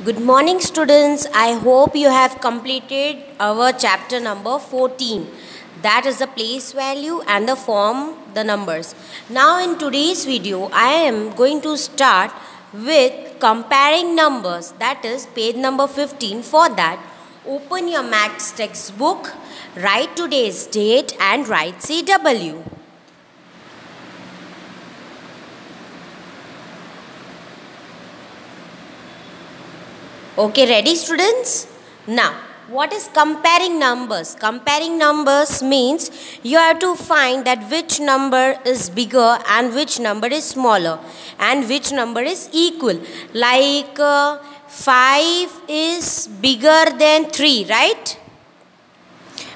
Good morning, students. I hope you have completed our chapter number 14. That is the place value and the form, the numbers. Now in today's video, I am going to start with comparing numbers. That is page number 15. For that, open your maths textbook, write today's date and write CW. Okay, ready students? Now, what is comparing numbers? Comparing numbers means you have to find that which number is bigger and which number is smaller and which number is equal. Like 5 is bigger than 3, right?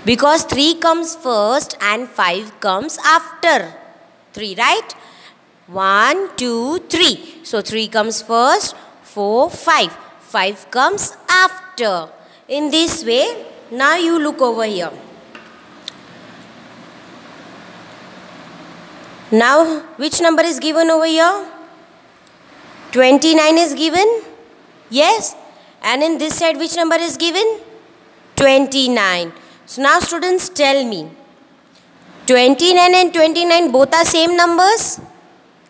Because 3 comes first and 5 comes after 3, right? 1, 2, 3. So 3 comes first, 4, 5. 5 comes after. In this way, now you look over here. Now, which number is given over here? 29 is given? Yes. And in this side, which number is given? 29. So now students tell me, 29 and 29 both are same numbers?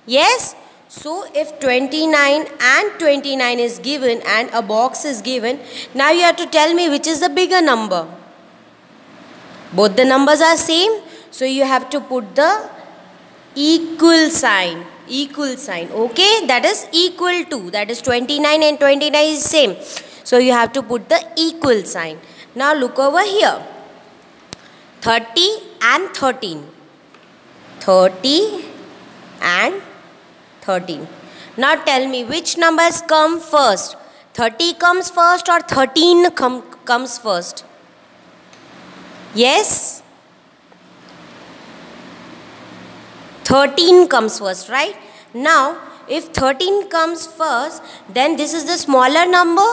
Yes. So if 29 and 29 is given and a box is given, now you have to tell me which is the bigger number. Both the numbers are same, so you have to put the equal sign. Equal sign, okay? That is equal to. That is 29 and 29 is same. So you have to put the equal sign. Now look over here. 30 and 13. 30 and 13. Now tell me which numbers come first. 30 comes first or 13 comes first? Yes? 13 comes first, right? Now, if 13 comes first, then this is the smaller number.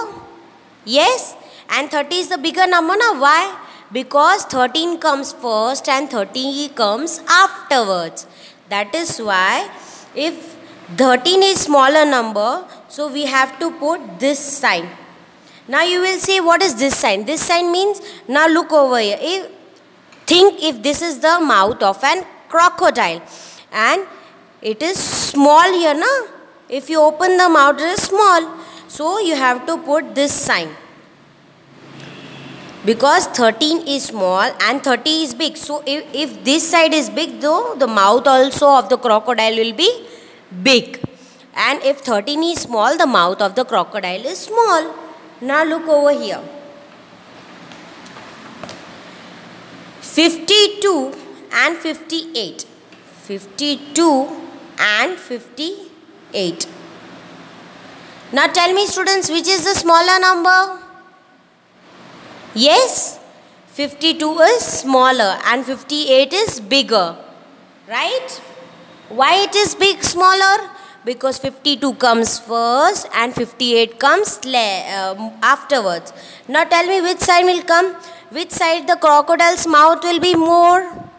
Yes? And 30 is the bigger number. Now, why? Because 13 comes first and 30 comes afterwards. That is why if 13 is smaller number, so we have to put this sign. Now you will say, what is this sign? This sign means, now look over here. Think if this is the mouth of an crocodile and it is small here, na? If you open the mouth, it is small. So you have to put this sign. Because 13 is small and 30 is big. So if this side is big, though, the mouth also of the crocodile will be big. And if 13 is small, the mouth of the crocodile is small. Now look over here. 52 and 58. 52 and 58. Now tell me students, which is the smaller number? Yes, 52 is smaller and 58 is bigger. Right? Why it is smaller? Because 52 comes first and 58 comes afterwards. Now tell me which side will come? Which side the crocodile's mouth will be more?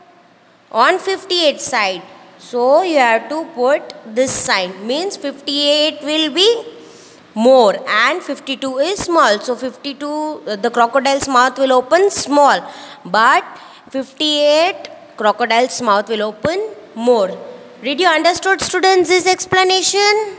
On 58 side. So you have to put this sign. Means 58 will be more and 52 is small. So 52, the crocodile's mouth will open small. But 58, crocodile's mouth will open more. Did you understood students this explanation?